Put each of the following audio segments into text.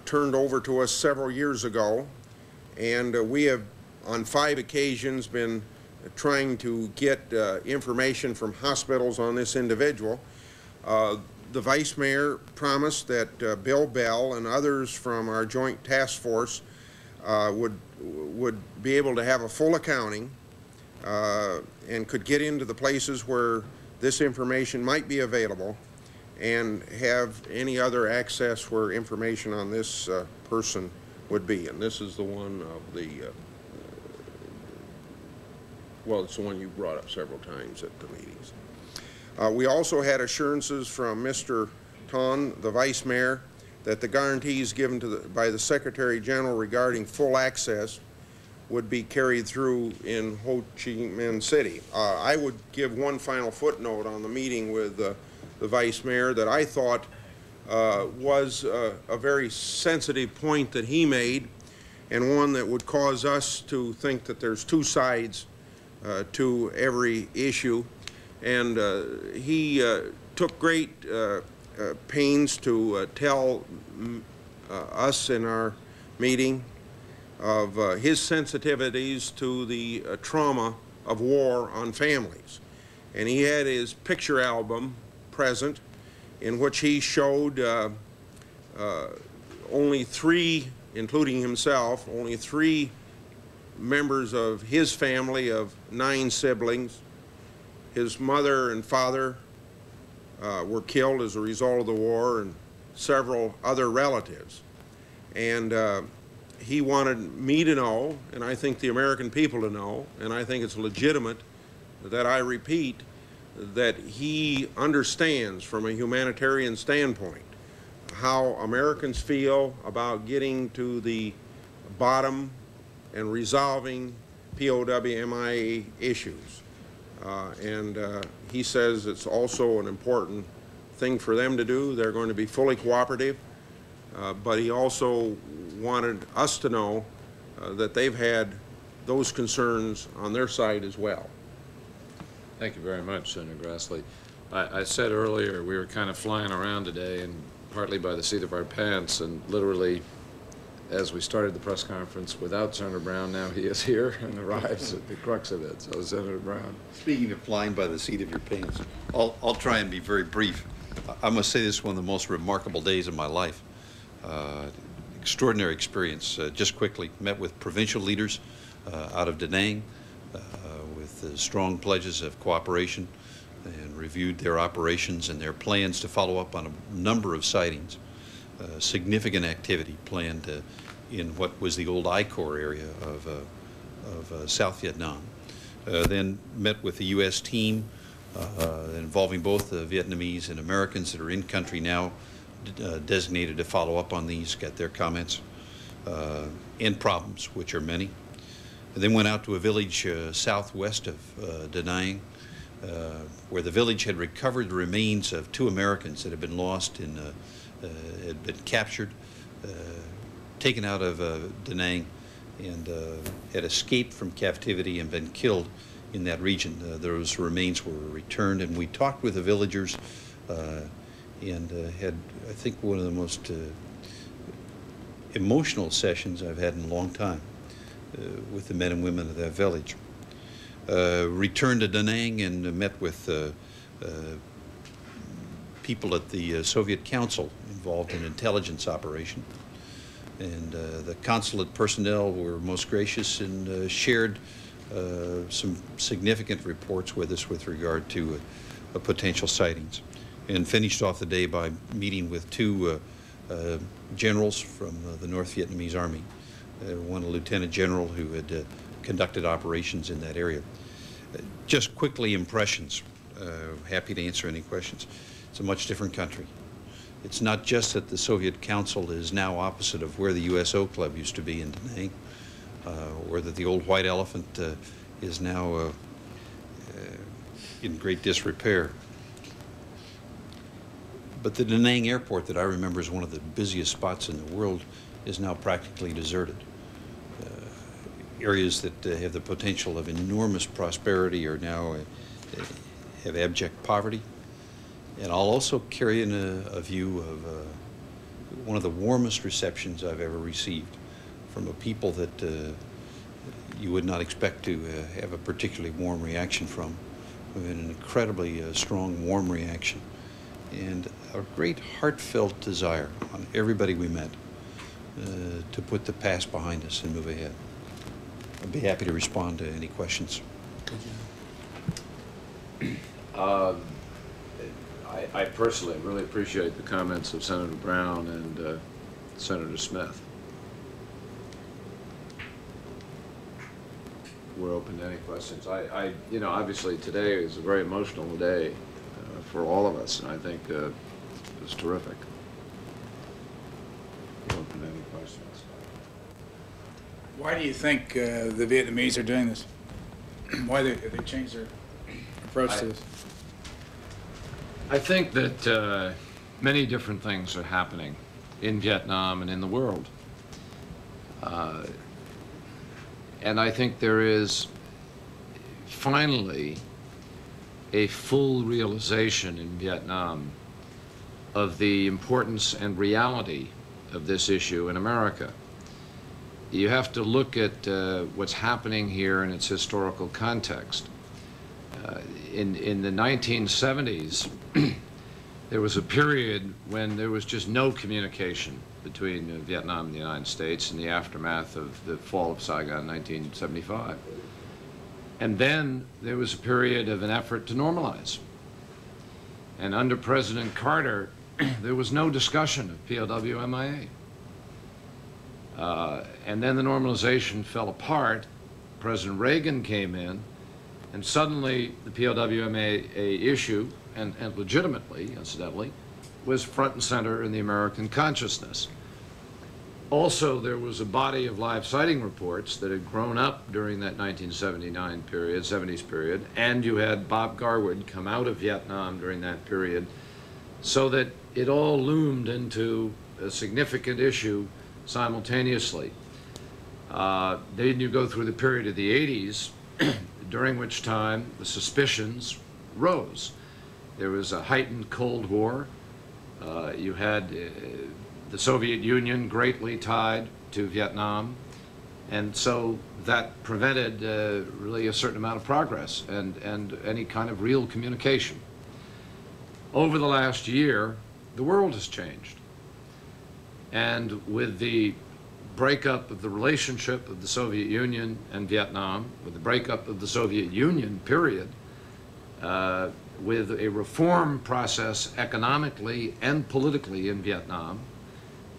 turned over to us several years ago, and we have on 5 occasions been trying to get information from hospitals on this individual. The Vice Mayor promised that Bill Bell and others from our joint task force would be able to have a full accounting and could get into the places where this information might be available and have any other access where information on this person would be. And this is the one of the, well, it's the one you brought up several times at the meetings. We also had assurances from Mr. Ton, the Vice Mayor, that the guarantees given to by the Secretary General regarding full access would be carried through in Ho Chi Minh City. I would give one final footnote on the meeting with the Vice Mayor that I thought was a very sensitive point that he made, and one that would cause us to think that there's 2 sides to every issue. And he took great pains to tell us in our meeting of his sensitivities to the trauma of war on families. And he had his picture album present in which he showed only 3, including himself, only 3 members of his family of 9 siblings. His mother and father were killed as a result of the war, and several other relatives. And he wanted me to know, and I think the American people to know, and I think it's legitimate that I repeat, that he understands from a humanitarian standpoint how Americans feel about getting to the bottom and resolving POW/MIA issues. He says it's also an important thing for them to do. They're going to be fully cooperative, but he also wanted us to know that they've had those concerns on their side as well. Thank you very much, Senator Grassley. I said earlier we were kind of flying around today, and partly by the seat of our pants, and literally as we started the press conference without Senator Brown, now he is here and arrives at the crux of it. So, Senator Brown. Speaking of flying by the seat of your pants, I'll try and be very brief. I must say this is one of the most remarkable days of my life. Extraordinary experience. Just quickly, met with provincial leaders out of Da Nang with strong pledges of cooperation, and reviewed their operations and their plans to follow up on a number of sightings. Significant activity planned in what was the old I-Corps area of South Vietnam. Then met with the U.S. team involving both the Vietnamese and Americans that are in country now, designated to follow up on these, got their comments and problems, which are many. And then went out to a village southwest of Da Nang, where the village had recovered the remains of 2 Americans that had been lost in had been captured, taken out of Da Nang, and had escaped from captivity and been killed in that region. Those remains were returned, and we talked with the villagers and had, I think, one of the most emotional sessions I've had in a long time with the men and women of that village. Returned to Da Nang and met with people at the Soviet Council involved in intelligence operation. And the consulate personnel were most gracious and shared some significant reports with us with regard to potential sightings. And finished off the day by meeting with 2 generals from the North Vietnamese Army. One a lieutenant general who had conducted operations in that area. Just quickly impressions. Happy to answer any questions. It's a much different country. It's not just that the Soviet Council is now opposite of where the USO Club used to be in Da Nang, or that the old White Elephant is now in great disrepair. But the Da Nang airport that I remember is one of the busiest spots in the world is now practically deserted. Areas that have the potential of enormous prosperity are now have abject poverty. And I'll also carry in a view of one of the warmest receptions I've ever received from a people that you would not expect to have a particularly warm reaction from. We've had an incredibly strong, warm reaction, and a great heartfelt desire on everybody we met to put the past behind us and move ahead. I'd be happy to respond to any questions. I personally really appreciate the comments of Senator Brown and Senator Smith. We're open to any questions. You know, obviously today is a very emotional day for all of us, and I think it was terrific. We're open to any questions. Why do you think the Vietnamese are doing this? Why they changed their approach to this? I think that many different things are happening in Vietnam and in the world. And I think there is finally a full realization in Vietnam of the importance and reality of this issue in America. You have to look at what's happening here in its historical context. In the 1970s, there was a period when there was just no communication between Vietnam and the United States in the aftermath of the fall of Saigon in 1975. And then there was a period of an effort to normalize. And under President Carter, there was no discussion of POW-MIA. And then the normalization fell apart. President Reagan came in, and suddenly the POW-MIA issue, and legitimately, incidentally, was front and center in the American consciousness. Also, there was a body of live sighting reports that had grown up during that 1979 period, 70s period, and you had Bob Garwood come out of Vietnam during that period, so that it all loomed into a significant issue simultaneously. Then you go through the period of the 80s, during which time the suspicions rose. There was a heightened Cold War. You had the Soviet Union greatly tied to Vietnam, and so that prevented really a certain amount of progress and any kind of real communication. Over the last year, the world has changed. And with the breakup of the relationship of the Soviet Union and Vietnam, with the breakup of the Soviet Union, period, with a reform process economically and politically in Vietnam,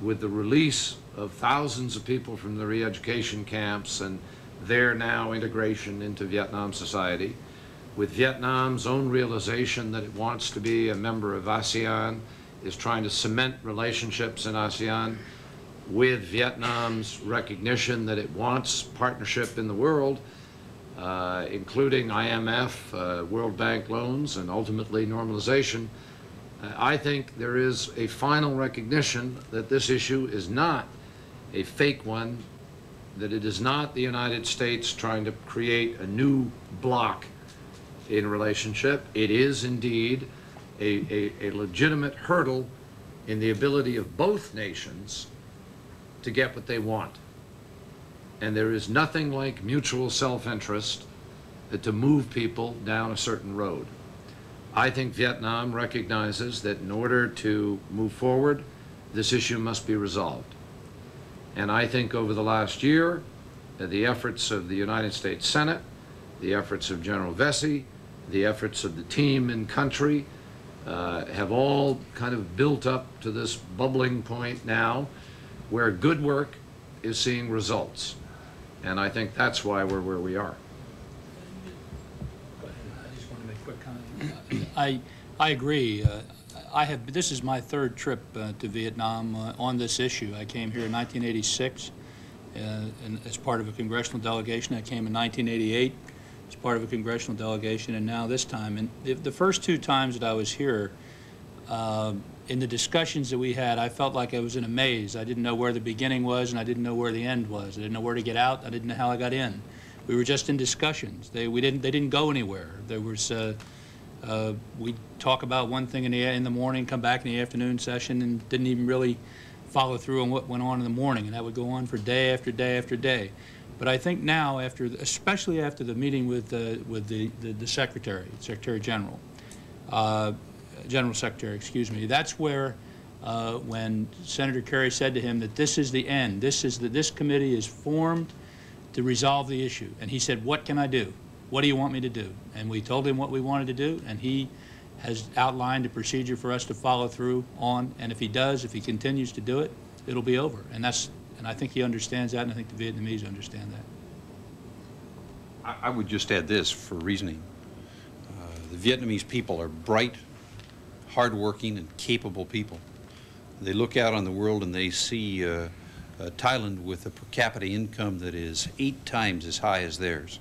with the release of thousands of people from the re-education camps and their now integration into Vietnam society, with Vietnam's own realization that it wants to be a member of ASEAN, is trying to cement relationships in ASEAN, with Vietnam's recognition that it wants partnership in the world, including IMF, World Bank loans, and ultimately normalization. I think there is a final recognition that this issue is not a fake one, that it is not the United States trying to create a new bloc in relationship. It is indeed a legitimate hurdle in the ability of both nations to get what they want. And there is nothing like mutual self-interest to move people down a certain road. I think Vietnam recognizes that in order to move forward, this issue must be resolved. And I think over the last year, the efforts of the United States Senate, the efforts of General Vesey, the efforts of the team in country have all kind of built up to this bubbling point now where good work is seeing results. And I think that's why we're where we are. I just want to make a quick comment. I agree. This is my third trip to Vietnam on this issue. I came here in 1986 and as part of a congressional delegation. I came in 1988 as part of a congressional delegation, and now this time. And the first two times that I was here, in the discussions that we had, I felt like I was in a maze. I didn't know where the beginning was, and I didn't know where the end was. I didn't know where to get out. I didn't know how I got in. We were just in discussions. They didn't go anywhere. There was we'd talk about one thing in the morning, come back in the afternoon session, and didn't even really follow through on what went on in the morning, and that would go on for day after day after day. But I think now, especially after the meeting with the Secretary General, General Secretary, excuse me, that's where when Senator Kerry said to him that this is the end, this committee is formed to resolve the issue, and he said, "What can I do? What do you want me to do?" And we told him what we wanted to do, and he has outlined a procedure for us to follow through on, and if he continues to do it, it'll be over. And I think he understands that, and I think the Vietnamese understand that. I would just add this for reasoning. The Vietnamese people are bright, hardworking, and capable people. They look out on the world and they see Thailand with a per capita income that is 8 times as high as theirs.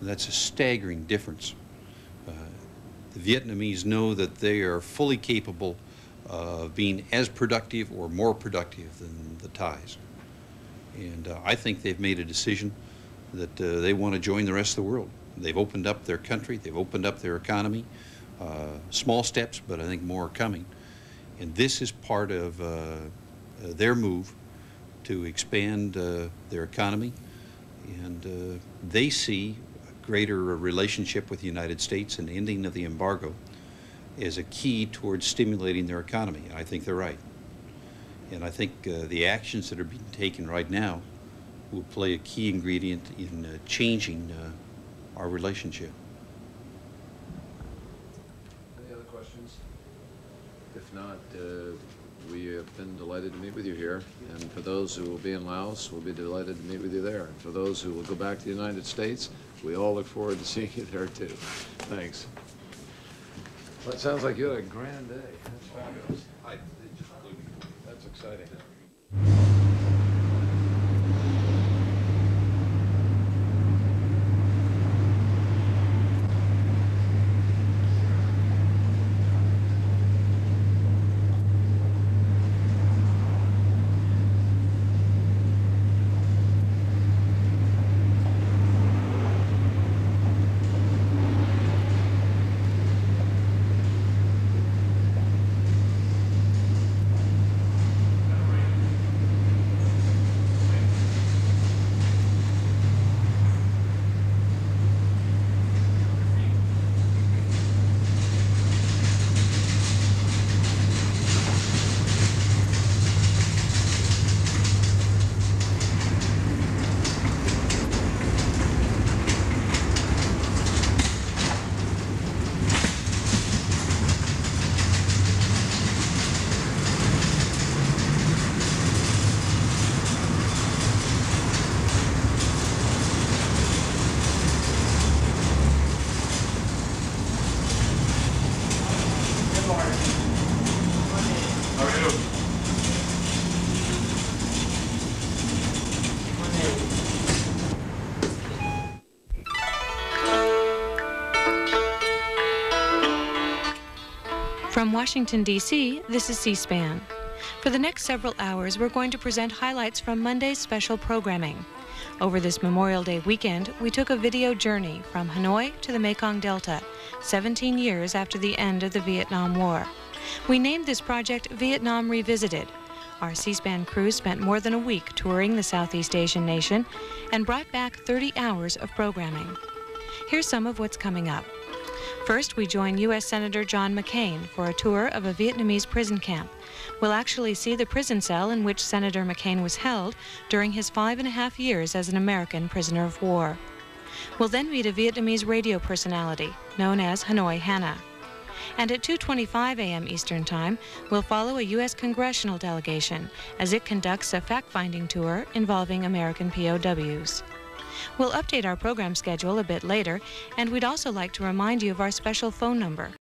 That's a staggering difference. The Vietnamese know that they are fully capable of being as productive or more productive than the Thais. And I think they've made a decision that they want to join the rest of the world. They've opened up their country, they've opened up their economy. Small steps, but I think more are coming. And this is part of their move to expand their economy. And they see a greater relationship with the United States and ending of the embargo as a key towards stimulating their economy. I think they're right. And I think the actions that are being taken right now will play a key ingredient in changing our relationship. Any other questions? If not, we have been delighted to meet with you here. And for those who will be in Laos, we'll be delighted to meet with you there. And for those who will go back to the United States, we all look forward to seeing you there too. Thanks. Well, it sounds like you had a grand day. That's fabulous. That's exciting. From Washington, D.C., this is C-SPAN. For the next several hours, we're going to present highlights from Monday's special programming. Over this Memorial Day weekend, we took a video journey from Hanoi to the Mekong Delta, 17 years after the end of the Vietnam War. We named this project Vietnam Revisited. Our C-SPAN crew spent more than a week touring the Southeast Asian nation and brought back 30 hours of programming. Here's some of what's coming up. First, we join U.S. Senator John McCain for a tour of a Vietnamese prison camp. We'll actually see the prison cell in which Senator McCain was held during his 5.5 years as an American prisoner of war. We'll then meet a Vietnamese radio personality known as Hanoi Hannah. And at 2:25 a.m. Eastern Time, we'll follow a U.S. congressional delegation as it conducts a fact-finding tour involving American POWs. We'll update our program schedule a bit later, and we'd also like to remind you of our special phone number,